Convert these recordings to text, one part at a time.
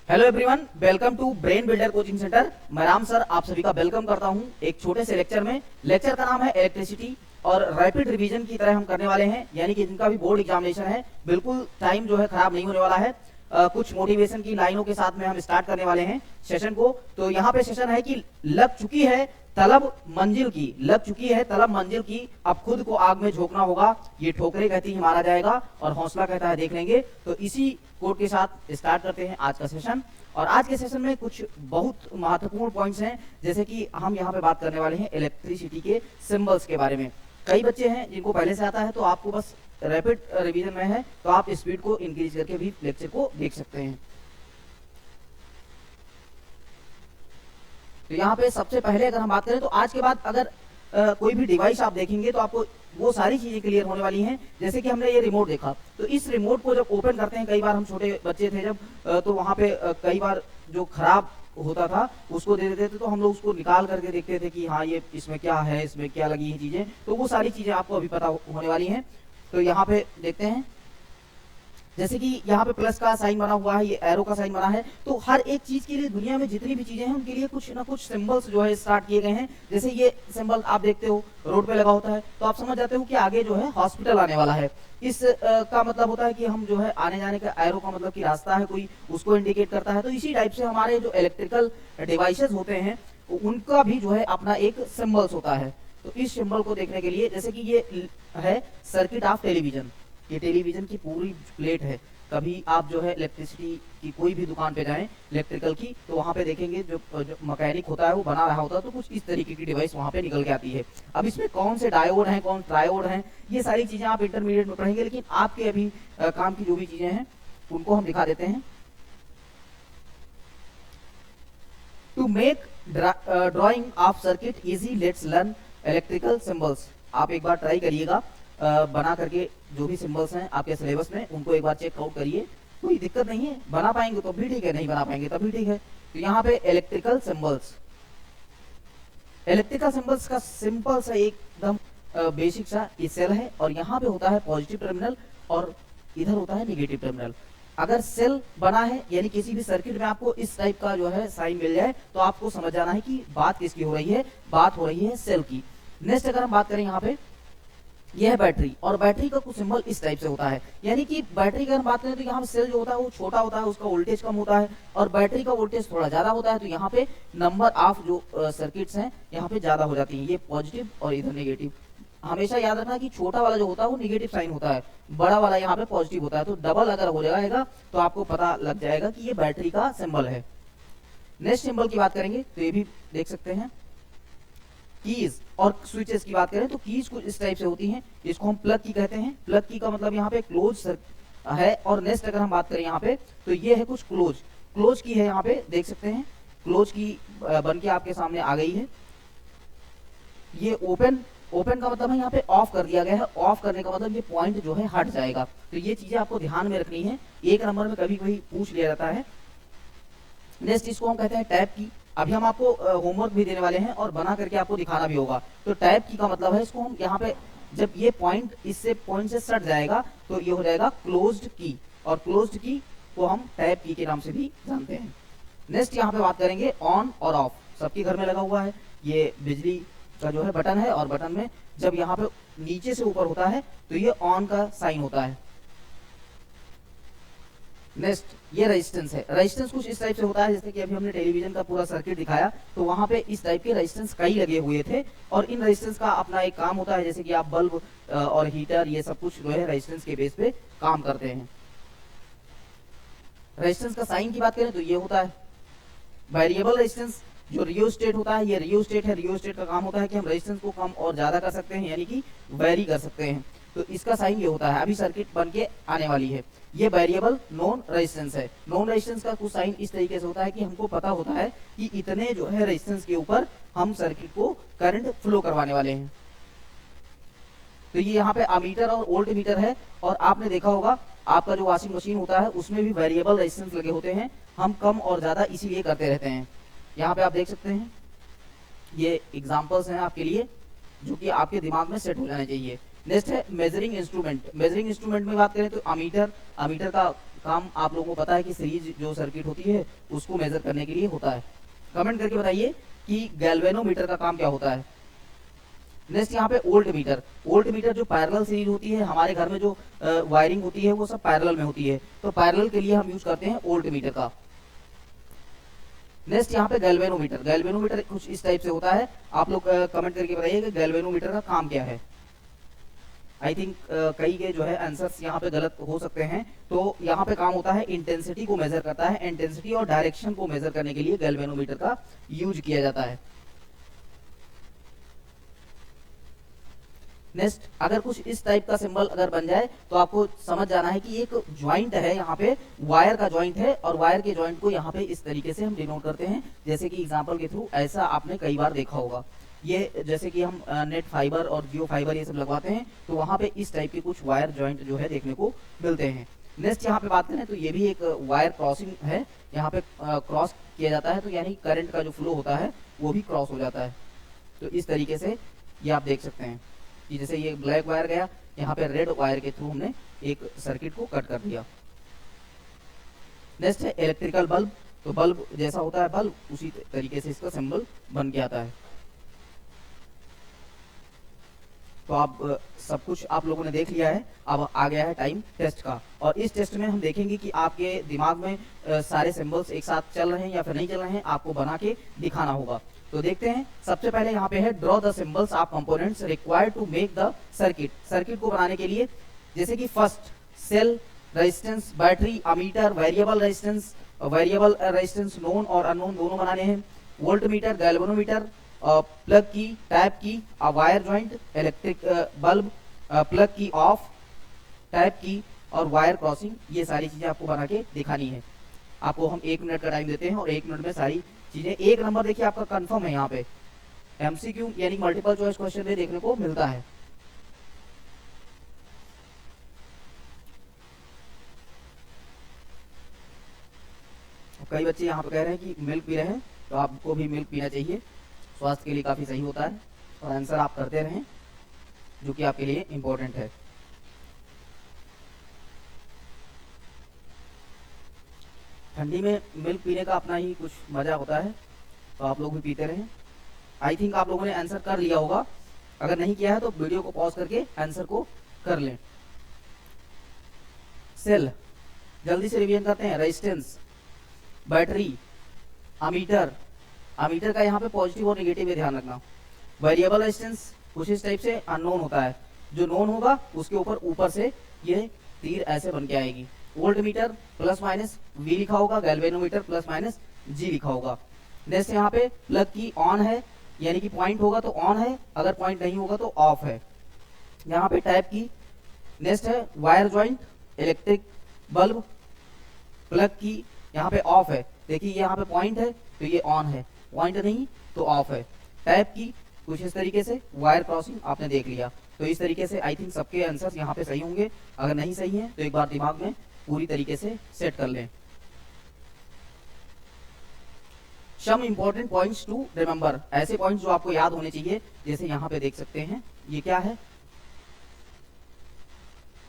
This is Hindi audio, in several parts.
Hello everyone, welcome to brain builder coaching centre. मैं राम सर आप सभी का वेलकम करता हूं एक छोटे से लेक्चर में। लेक्चर का नाम है इलेक्ट्रिसिटी और रैपिड रिवीजन की तरह हम करने वाले हैं, यानी कि जिनका भी बोर्ड एग्जामिनेशन है बिल्कुल टाइम जो है खराब नहीं होने वाला है। कुछ मोटिवेशन की लाइनों के साथ में हम स्टार्ट करने वाले हैं सेशन को। तो यहाँ पे सेशन है कि लग चुकी है तलब मंजिल की, लग चुकी है तलब मंजिल की, अब खुद को आग में झोंकना होगा। ये ठोकरे कहती है मारा जाएगा और हौसला कहता है देख लेंगे। तो इसी कोड के साथ स्टार्ट करते हैं आज का सेशन। और आज के सेशन में कुछ बहुत महत्वपूर्ण पॉइंट्स हैं, जैसे कि हम यहाँ पे बात करने वाले हैं इलेक्ट्रिसिटी के सिंबल्स के बारे में। कई बच्चे हैं जिनको पहले से आता है, तो आपको बस रैपिड रिवीजन में है तो आप स्पीड को इंक्रीज करके भी लेक्चर को देख सकते हैं। तो यहाँ पे सबसे पहले अगर हम बात करें तो आज के बाद अगर कोई भी डिवाइस आप देखेंगे तो आपको वो सारी चीजें क्लियर होने वाली हैं। जैसे कि हमने ये रिमोट देखा, तो इस रिमोट को जब ओपन करते हैं, कई बार हम छोटे बच्चे थे जब तो वहां पे कई बार जो खराब होता था उसको दे देते थे, तो हम लोग उसको निकाल करके देखते थे कि हाँ ये इसमें क्या है, इसमें क्या लगी है चीजें। तो वो सारी चीजें आपको अभी पता होने वाली हैं। तो यहाँ पे देखते हैं, जैसे कि यहाँ पे प्लस का साइन बना हुआ है, ये एरो का साइन बना है। तो हर एक चीज के लिए दुनिया में जितनी भी चीजें हैं उनके लिए कुछ ना कुछ सिंबल्स जो है स्टार्ट किए गए हैं। जैसे ये सिंबल आप देखते हो रोड पे लगा होता है, तो आप समझ जाते हो कि आगे जो है हॉस्पिटल आने वाला है। इस का मतलब होता है कि हम जो है आने जाने का, एरो का मतलब कि रास्ता है कोई, उसको इंडिकेट करता है। तो इसी टाइप से हमारे जो इलेक्ट्रिकल डिवाइसेस होते हैं उनका भी जो है अपना एक सिंबल्स होता है। तो इस सिंबल को देखने के लिए, जैसे कि ये है सर्किट ऑफ टेलीविजन, ये टेलीविजन की पूरी प्लेट है। कभी आप जो है इलेक्ट्रिसिटी की कोई भी दुकान पे जाएं इलेक्ट्रिकल की, तो वहां पे देखेंगे जो मैकेनिक होता है वो बना रहा होता है, तो कुछ इस तरीके की डिवाइस वहां पे निकल के आती है। अब इसमें कौन से डायोड हैं, कौन ट्रायोड हैं, ये सारी चीजें आप इंटरमीडिएट में पढ़ेंगे, लेकिन आपके अभी काम की जो भी चीजें हैं उनको हम दिखा देते हैं। To make drawing of circuit easy, let's learn electrical symbols. आप एक बार ट्राई करिएगा बना करके, जो भी सिंबल्स हैं आपके सिलेबस में उनको एक बार चेक आउट करिए। कोई दिक्कत नहीं है, बना पाएंगे तो भी ठीक है, नहीं बना पाएंगे तब भी ठीक है। तो यहाँ पे इलेक्ट्रिकल सिंबल्स, इलेक्ट्रिकल सिंबल्स का सिंपल सा एकदम बेसिक सा ये सेल है, और यहाँ पे होता है पॉजिटिव टर्मिनल और इधर होता है नेगेटिव टर्मिनल। अगर सेल बना है यानी किसी भी सर्किट में आपको इस टाइप का जो है साइन मिल जाए, तो आपको समझ जाना है कि बात किसकी हो रही है, बात हो रही है सेल की। नेक्स्ट अगर हम बात करें, यहाँ पे यह है बैटरी, और बैटरी का कुछ सिंबल इस टाइप से होता है। यानी कि बैटरी की अगर बात करें तो यहाँ पे सेल जो होता है वो छोटा होता है, उसका वोल्टेज कम होता है, और बैटरी का वोल्टेज थोड़ा ज्यादा होता है। तो यहाँ पे नंबर ऑफ जो सर्किट्स हैं यहाँ पे ज्यादा हो जाती है, ये पॉजिटिव और इधर नेगेटिव। हमेशा याद रखना कि छोटा वाला जो होता है वो नेगेटिव साइन होता है, बड़ा वाला यहाँ पे पॉजिटिव होता है। तो डबल अगर हो जाएगा तो आपको पता लग जाएगा कि ये बैटरी का सिंबल है। नेक्स्ट सिंबल की बात करेंगे तो ये भी देख सकते हैं। कीज और स्विचेस की बात करें तो कीज कुछ इस टाइप से होती हैं, इसको हम प्लग की कहते हैं। प्लग की का मतलब यहाँ पे क्लोज है। और नेक्स्ट अगर हम बात करें यहाँ पे तो ये है कुछ क्लोज, क्लोज की है, यहाँ पे देख सकते हैं क्लोज की बन के आपके सामने आ गई है। ये ओपन, ओपन का मतलब है यहाँ पे ऑफ कर दिया गया है, ऑफ करने का मतलब ये पॉइंट जो है हट जाएगा। तो ये चीजें आपको ध्यान में रखनी है, एक नंबर में कभी कभी पूछ लिया जाता है। नेक्स्ट इसको हम कहते हैं टैप की। अभी हम आपको होमवर्क भी देने वाले हैं और बना करके आपको दिखाना भी होगा। तो टैप की का मतलब है, इसको हम यहाँ पे जब ये पॉइंट इससे पॉइंट से सट जाएगा तो ये हो जाएगा क्लोज्ड की, और क्लोज्ड की को हम टैप की के नाम से भी जानते हैं। नेक्स्ट यहाँ पे बात करेंगे ऑन और ऑफ, सबके घर में लगा हुआ है, ये बिजली का जो है बटन है, और बटन में जब यहाँ पे नीचे से ऊपर होता है तो ये ऑन का साइन होता है। नेक्स्ट ये रेजिस्टेंस है, रेजिस्टेंस कुछ इस टाइप से होता है, जैसे कि अभी हमने टेलीविजन का पूरा सर्किट दिखाया तो वहां पे इस टाइप के रेजिस्टेंस कई लगे हुए थे, और इन रेजिस्टेंस का अपना एक काम होता है, जैसे कि आप बल्ब और हीटर ये सब कुछ जो है रेजिस्टेंस के बेस पे काम करते हैं। रेजिस्टेंस का साइन की बात करें तो ये होता है वेरिएबल रेजिस्टेंस। जो रियोस्टेट होता है ये रियोस्टेट है, रियोस्टेट का काम होता है कि हम रेजिस्टेंस को कम और ज्यादा कर सकते हैं, यानी कि वेरी कर सकते हैं। तो इसका साइन ये होता है, अभी सर्किट बन के आने वाली है। ये वेरिएबल नॉन रेजिस्टेंस है। नॉन रेजिस्टेंस का कुछ साइन इस तरीके से होता है कि हमको पता होता है कि इतने जो है रेजिस्टेंस के ऊपर हम सर्किट को करंट फ्लो करवाने वाले हैं। तो ये यहाँ पे अमीटर और वोल्ट मीटर है, और आपने देखा होगा आपका जो वॉशिंग मशीन होता है उसमें भी वेरिएबल रेजिस्टेंस लगे होते हैं, हम कम और ज्यादा इसीलिए करते रहते हैं। यहाँ पे आप देख सकते हैं, ये एग्जाम्पल्स हैं आपके लिए जो कि आपके दिमाग में सेट हो जाने चाहिए। नेक्स्ट है मेजरिंग इंस्ट्रूमेंट। मेजरिंग इंस्ट्रूमेंट में बात करें तो अमीटर, अमीटर का काम आप लोगों को पता है कि सीरीज जो सर्किट होती है उसको मेजर करने के लिए होता है। कमेंट करके बताइए कि गैल्वेनोमीटर का काम क्या होता है। नेक्स्ट यहाँ पे वोल्ट मीटर। वोल्ट मीटर जो पैरेलल सीरीज होती है, हमारे घर में जो वायरिंग होती है वो सब पैरेलल में होती है, तो पैरेलल के लिए हम यूज करते हैं वोल्ट मीटर का। नेक्स्ट यहाँ पे गैल्वेनोमीटर। गैल्वेनोमीटर कुछ इस टाइप से होता है। आप लोग कमेंट करके बताइए कि गैल्वेनोमीटर का काम क्या है। आई थिंक कई के जो है आंसर्स यहाँ पे गलत हो सकते हैं। तो यहाँ पे काम होता है, इंटेंसिटी को मेजर करता है। इंटेंसिटी और डायरेक्शन को मेजर करने के लिए गैल्वेनोमीटर का यूज किया जाता है। नेक्स्ट, अगर कुछ इस टाइप का सिंबल अगर बन जाए तो आपको समझ जाना है कि एक ज्वाइंट है, यहाँ पे वायर का ज्वाइंट है, और वायर के ज्वाइंट को यहाँ पे इस तरीके से हम डिनोट करते हैं। जैसे कि एग्जांपल के थ्रू ऐसा आपने कई बार देखा होगा। ये जैसे कि हम नेट फाइबर और जियो फाइबर ये सब लगवाते हैं, तो वहां पे इस टाइप के कुछ वायर ज्वाइंट जो है देखने को मिलते हैं। नेक्स्ट यहाँ पे बात करें तो ये भी एक वायर क्रॉसिंग है। यहाँ पे क्रॉस किया जाता है, तो यानी करंट का जो फ्लो होता है वो भी क्रॉस हो जाता है। तो इस तरीके से ये आप देख सकते हैं कि जैसे ये ब्लैक वायर गया, यहाँ पे रेड वायर के थ्रू हमने एक सर्किट को कट कर दिया। नेक्स्ट है इलेक्ट्रिकल बल्ब। तो बल्ब जैसा होता है बल्ब, उसी तरीके से इसका सिंबल बन के आता है। तो आप सब कुछ आप लोगों ने देख लिया है। अब आ गया है टाइम टेस्ट का, और इस टेस्ट में हम देखेंगे कि आपके दिमाग में सारे सिंबल्स एक साथ चल रहे हैं या फिर नहीं चल रहे हैं, आपको बना के दिखाना होगा। तो देखते हैं। सबसे पहले यहाँ पे है draw the symbols of components required to make the circuit. Circuit को बनाने के लिए जैसे कि first cell, resistance, battery, ammeter, variable resistance known और अननोन दोनों बनाने हैं। Volt meter, galvanometer, plug key, tap key, wire joint, electric bulb, plug key off, tap key और वायर क्रॉसिंग, ये सारी चीजें आपको बना के दिखानी है। आपको हम 1 मिनट का टाइम देते हैं और 1 मिनट में सारी चीजें। एक नंबर देखिए आपका कंफर्म है। यहाँ पे एमसीक्यू यानी मल्टीपल चॉइस क्वेश्चन में देखने को मिलता है। कई बच्चे यहाँ पे कह रहे हैं कि मिल्क पी रहे हैं, तो आपको भी मिल्क पीना चाहिए, स्वास्थ्य के लिए काफी सही होता है। और आंसर आप करते रहें, जो कि आपके लिए इंपॉर्टेंट है। ठंडी में मिल्क पीने का अपना ही कुछ मजा होता है, तो आप लोग भी पीते रहें। आई थिंक आप लोगों ने आंसर कर लिया होगा। अगर नहीं किया है तो वीडियो को पॉज करके आंसर को कर लें। सेल जल्दी से रिवीजन करते हैं। रेजिस्टेंस, बैटरी, अमीटर, अमीटर का यहाँ पे पॉजिटिव और नेगेटिव है, ध्यान रखना। वेरिएबल रेजिस्टेंस कुछ इस टाइप से अननोन होता है, जो नोन होगा उसके ऊपर से ये तीर ऐसे बन के आएगी। Volt meter plus minus V लिखा होगा, गैल्वेनोमीटर प्लस माइनस जी लिखा होगा। नेक्स्ट यहाँ पे प्लग की ऑन है, यानी कि पॉइंट होगा तो ऑन है, अगर पॉइंट नहीं होगा तो ऑफ है। यहाँ पे टैप की। नेक्स्ट है wire joint, electric bulb, plug की यहाँ पे ऑफ है। देखिए यहाँ पे पॉइंट है तो ये ऑन है, पॉइंट नहीं तो ऑफ है। टैप की कुछ इस तरीके से, वायर क्रॉसिंग आपने देख लिया। तो इस तरीके से आई थिंक सबके आंसर यहाँ पे सही होंगे। अगर नहीं सही है तो एक बार दिमाग में पूरी तरीके से सेट कर लें। Some important points to remember, ऐसे पॉइंट्स जो आपको याद होने चाहिए, जैसे यहाँ पे देख सकते हैं। ये क्या है?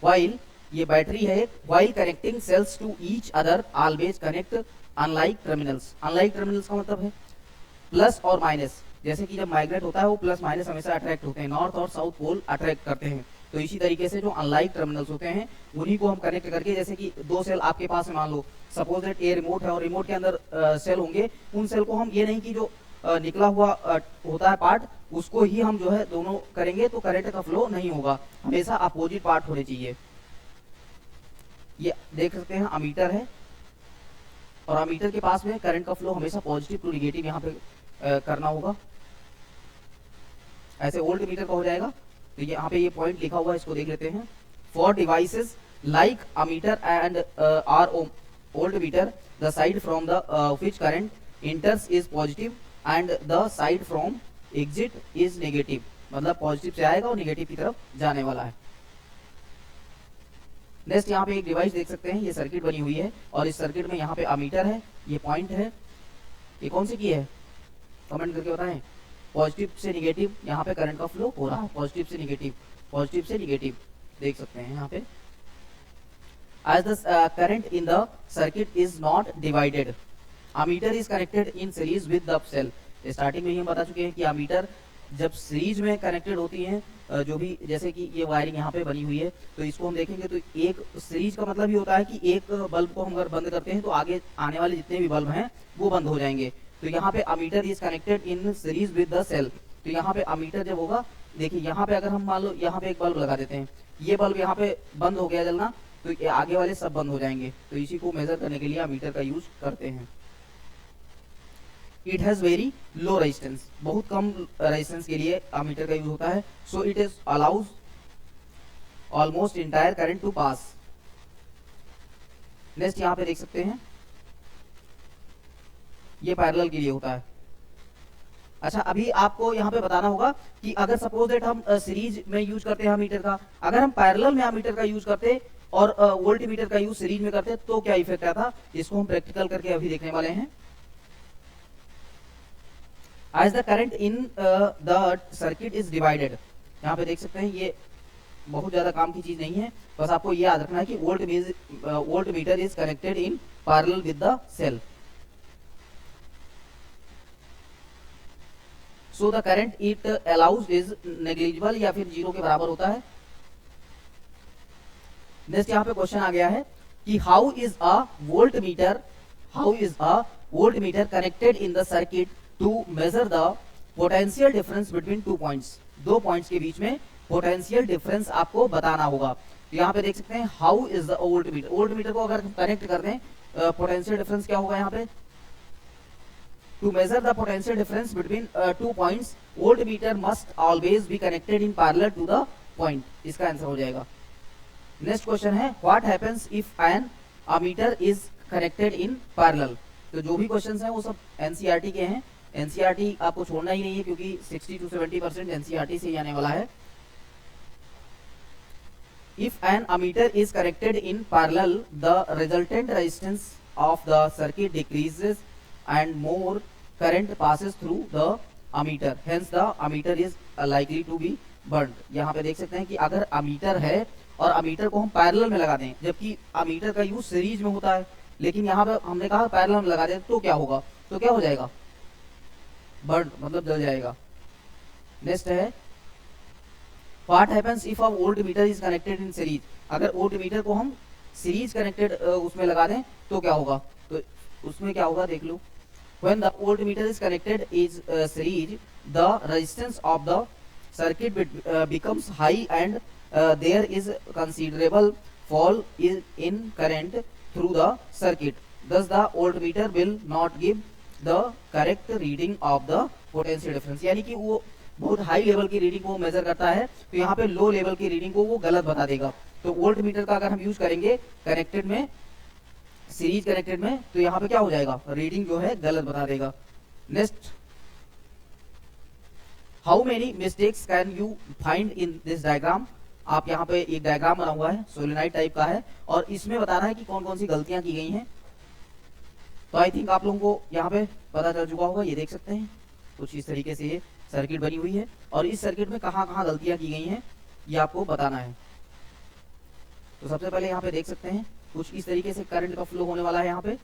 वाइल, ये बैटरी है। While connecting cells to each other always connect unlike terminals. Unlike terminals का मतलब है प्लस और माइनस। जैसे कि जब माइग्रेट होता है वो प्लस माइनस हमेशा अट्रैक्ट होते हैं, नॉर्थ और साउथ पोल अट्रैक्ट करते हैं। तो इसी तरीके से जो अनलाइक टर्मिनल्स होते हैं उन्हीं को हम कनेक्ट करके, जैसे कि 2 सेल आपके पास है, मान लो सपोज दैट ए रिमोट है और रिमोट के अंदर सेल होंगे, उन सेल को हम ये नहीं कि जो निकला हुआ होता है पार्ट, उसको ही हम जो है दोनों करेंगे तो करंट का फ्लो नहीं होगा, हमेशा अपोजिट पार्ट होने चाहिए। ये देख सकते हैं अमीटर है, और अमीटर के पास में करंट का फ्लो हमेशा पॉजिटिव टू निगेटिव यहाँ पे करना होगा। ऐसे वोल्ट मीटर का हो जाएगा। तो यहाँ पे ये पॉइंट लिखा हुआ है, इसको देख लेते हैं। For devices like ammeter and or volt meter, the side from the which current enters is positive and the side from exit is negative. मतलब पॉजिटिव से आएगा और नेगेटिव की तरफ जाने वाला है। नेक्स्ट यहाँ पे एक डिवाइस देख सकते हैं, ये सर्किट बनी हुई है, और इस सर्किट में यहाँ पे अमीटर है, ये पॉइंट है। ये कौन सी की है? कमेंट करके बताएं। पॉजिटिव से निगेटिव यहाँ पे करंट का फ्लो हो रहा है, पॉजिटिव से निगेटिव, पॉजिटिव से निगेटिव देख सकते हैं यहाँ पे। as the current in the circuit is not divided, ammeter is connected in series with the cell। Starting में ही हम बता चुके हैं कि अमीटर जब सीरीज में कनेक्टेड होती हैं, जो भी जैसे कि ये वायरिंग यहाँ पे बनी हुई है, तो इसको हम देखेंगे तो एक सीरीज का मतलब ये होता है कि एक बल्ब को हम अगर बंद करते हैं तो आगे आने वाले जितने भी बल्ब हैं वो बंद हो जाएंगे। तो यहाँ पे ammeter is connected in series with the cell. तो यहाँ पे अमीटर जब होगा, देखिए यहाँ पे अगर हम मान लो यहाँ पे एक बल्ब लगा देते हैं, ये बल्ब यहाँ पे बंद हो गया जलना, तो ये आगे वाले सब बंद हो जाएंगे। तो इसी को मेजर करने के लिए अमीटर का यूज करते हैं। It has very low resistance, बहुत कम रेजिस्टेंस के लिए अमीटर का यूज होता है। So it is allows almost entire current to pass. Next यहाँ पे देख सकते हैं, ये पैरेलल के लिए होता है। अच्छा, अभी आपको यहाँ पे बताना होगा कि अगर सपोज दैट हम सीरीज में यूज करते हैं अमीटर का, अगर हम पैरेलल में अमीटर का यूज करते और वोल्ट मीटर का यूज सीरीज में करते तो क्या इफेक्ट आता, इसको हम प्रैक्टिकल करके अभी देखने वाले हैं। As the current in the circuit is divided, यहाँ पे देख सकते हैं, ये बहुत ज्यादा काम की चीज नहीं है, बस आपको ये याद रखना है कि volt metre is connected in parallel with the cell. So the current it allows is negligible, या फिर जीरो के बराबर होता है। नेक्स्ट यहाँ पे क्वेश्चन आ गया है कि how is a volt meter connected in the circuit to measure the potential difference between two points। दो पॉइंट्स के बीच में पोटेंशियल डिफरेंस आपको बताना होगा। तो यहाँ पे देख सकते हैं how is the volt meter, volt meter को अगर कनेक्ट कर दें, पोटेंशियल डिफरेंस क्या होगा यहाँ पे, to measure the potential difference between two points volt meter must always be connected in parallel to the point. इसका आंसर हो जाएगा। नेक्स्ट क्वेश्चन है what happens if an ammeter is connected in parallel. तो जो भी क्वेश्चंस हैं वो सब एनसीईआरटी के हैं, एनसीईआरटी आपको छोड़ना ही नहीं है क्योंकि 60 to 70% एनसीईआरटी से ही आने वाला है। If an ammeter is connected in parallel, the resultant resistance of the circuit decreases and more current passes through the ammeter. Hence, the ammeter is likely to be burned. यहाँ पे देख सकते हैं कि अगर अमीटर है और अमीटर को हम पैरेलल में लगा दें, जबकि अमीटर का यूज सीरीज में होता है, लेकिन यहाँ पे हमने कहा पैरेलल में लगा दें तो क्या होगा, तो क्या हो जाएगा, बर्न, मतलब जल जाएगा। नेक्स्ट है what happens if a volt meter is connected in series. अगर वोल्ट मीटर को हम सीरीज कनेक्टेड उसमें लगा दें तो क्या होगा, तो उसमें क्या होगा देख लो। When the volt meter is connected is series, the resistance of the circuit becomes high and there is considerable fall in current through the circuit. thus the voltmeter will not give the correct reading of the potential difference। यानी कि वो बहुत हाई लेवल की रीडिंग को मेजर करता है, तो यहाँ पे लो लेवल की रीडिंग को वो गलत बता देगा। तो वोल्ट मीटर का अगर हम यूज करेंगे कनेक्टेड में, सीरीज कनेक्टेड में, तो यहाँ पे क्या हो जाएगा, रीडिंग जो है गलत बता देगा। Next, how many mistakes can you find in this diagram. आप यहाँ पे एक डायग्राम बना हुआ है, सोलेनॉइड टाइप का है, और इसमें बताना है कि कौन कौन सी गलतियां की गई हैं। तो आई थिंक आप लोगों को यहाँ पे पता चल चुका होगा। ये देख सकते हैं कुछ इस तरीके से ये सर्किट बनी हुई है, और इस सर्किट में कहाँ कहाँ गलतियां की गई हैं ये आपको बताना है। तो सबसे पहले यहाँ पे देख सकते हैं कुछ इस तरीके से करंट का फ्लो होने वाला है। यहाँ पे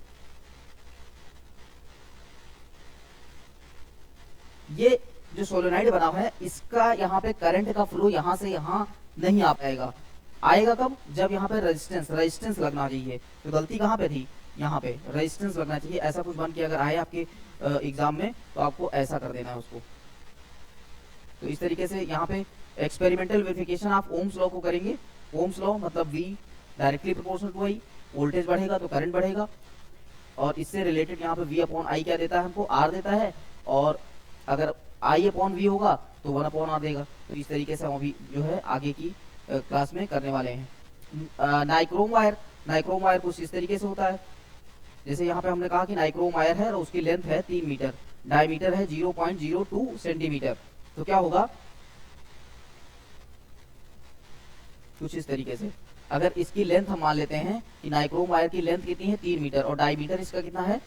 ये जो सोलेनॉइड बना हुआ है, इसका यहाँ पे करंट का फ्लो यहाँ से यहाँ नहीं आ पाएगा। आएगा कब, जब यहाँ पे रेजिस्टेंस लगना चाहिए। तो गलती कहाँ पे थी, यहाँ पे रेजिस्टेंस लगना चाहिए। ऐसा कुछ बन के अगर आए आपके एग्जाम में तो आपको ऐसा कर देना है उसको। तो इस तरीके से यहाँ पे एक्सपेरिमेंटल वेरिफिकेशन आप ओम्स लॉ को करेंगे। ओम्स लॉ मतलब V directly proportional to I, voltage बढ़ेगा तो करंट बढ़ेगा, और इससे रिलेटेड यहाँ पे V अपॉन I क्या देता है हमको, R देता है, और अगर I अपॉन V होगा तो 1 अपॉन R देगा। तो इस तरीके से हम अभी जो है आगे की क्लास में करने वाले हैं। नाइक्रोम वायर कुछ इस तरीके से होता है। जैसे यहाँ पे हमने कहा कि नाइक्रोम वायर है और उसकी लेंथ है 3 मीटर, डायमीटर है 0.02 सेंटीमीटर। तो क्या होगा, कुछ इस तरीके से, अगर इसकी लेंथ हम मान लेते हैं कि नाइक्रोम वायर की लेंथ कितनी है 3 मीटर, और डायमीटर इसका कितना है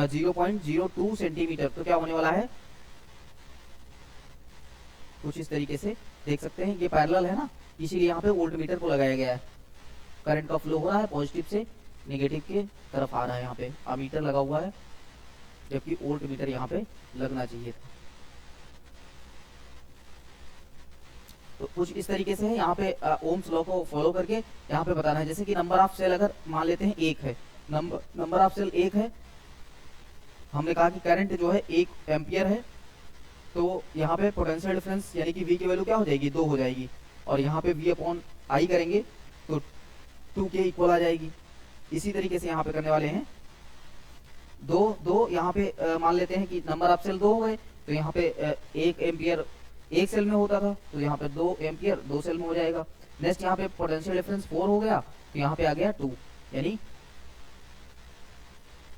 0.02 सेंटीमीटर, तो क्या होने वाला है, कुछ इस तरीके से देख सकते हैं। ये पैरेलल है ना, इसीलिए यहाँ पे वोल्टमीटर को लगाया गया है। करंट का फ्लो हो रहा है पॉजिटिव से नेगेटिव के तरफ आ रहा है। यहाँ पे अमीटर लगा हुआ है, जबकि वोल्ट मीटर यहाँ पे लगना चाहिए था। तो कुछ इस तरीके से है, यहाँ पे ओम्स लॉ को फॉलो करके यहाँ पे बताना है। जैसे कि नंबर ऑफ सेल अगर मान लेते हैं 1 है, नंबर ऑफ सेल 1 है, हमने कहा कि करंट जो है 1 एम्पियर है, तो यहाँ पे पोटेंशियल डिफरेंस यानी कि V की वैल्यू क्या हो जाएगी, 2 हो जाएगी, और यहाँ पे V अपॉन I करेंगे तो 2 के इक्वल आ जाएगी। इसी तरीके से यहाँ पे करने वाले हैं, दो यहाँ पे मान लेते हैं कि नंबर ऑफ सेल 2 हो गए, तो यहाँ पे 1 एम्पियर 1 सेल में होता था, तो यहाँ पे 2 एम्पियर 2 सेल में हो जाएगा। नेक्स्ट यहाँ पे पोटेंशियल डिफरेंस 4 हो गया, तो यहाँ पे आ गया 2, यानी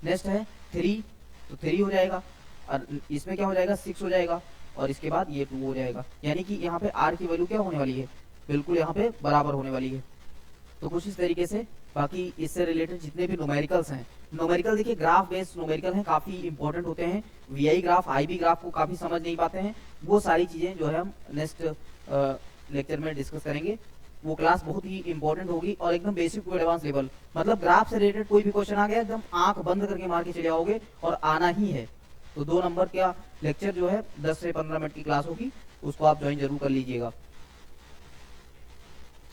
नेक्स्ट है 3, तो 3 हो जाएगा, और इसमें क्या हो जाएगा 6 हो जाएगा, और इसके बाद ये 2 हो जाएगा। यानी कि यहाँ पे R की वैल्यू क्या होने वाली है, बिल्कुल यहाँ पे बराबर होने वाली है। तो कुछ इस तरीके से, बाकी इससे रिलेटेड जितने भी न्यूमेरिकल्स हैं, न्यूमेरिकल देखिए ग्राफ बेस्ड न्यूमेरिकल हैं, काफी इंपॉर्टेंट होते हैं। VI ग्राफ IB ग्राफ को काफी समझ नहीं पाते हैं, वो सारी चीजें जो है हम नेक्स्ट लेक्चर में डिस्कस करेंगे। वो क्लास बहुत ही इंपॉर्टेंट होगी और एकदम बेसिक टू एडवांस लेवल, मतलब ग्राफ से रिलेटेड कोई भी क्वेश्चन आ गया एकदम आंख बंद करके मार के चले आओगे और आना ही है। तो 2 नंबर का लेक्चर जो है 10 से 15 मिनट की क्लास होगी, उसको आप ज्वाइन जरूर कर लीजिएगा।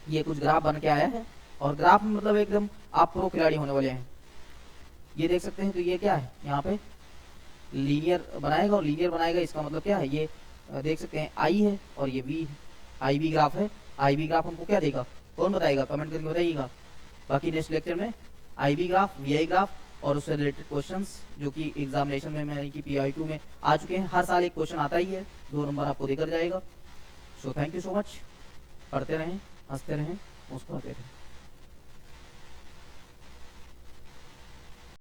ये कुछ ग्राफ बन के आया है, और ग्राफ में मतलब एकदम आप प्रो खिलाड़ी होने वाले हैं। ये देख सकते हैं, तो ये क्या है, यहाँ पे लीनियर बनाएगा, और लीनियर बनाएगा इसका मतलब क्या है, ये देख सकते हैं I है और ये V है, IB ग्राफ है। IB ग्राफ हमको क्या देगा, कौन बताएगा, कमेंट करके बताइएगा। बाकी नेक्स्ट लेक्चर में IB ग्राफ, VI ग्राफ और उससे रिलेटेड क्वेश्चंस जो कि एग्जामिनेशन में यानी कि PI2 में आ चुके हैं। हर साल एक क्वेश्चन आता ही है, 2 नंबर आपको देकर जाएगा। So thank you so much, पढ़ते रहें, हंसते रहें, मुस्कुराते रहें।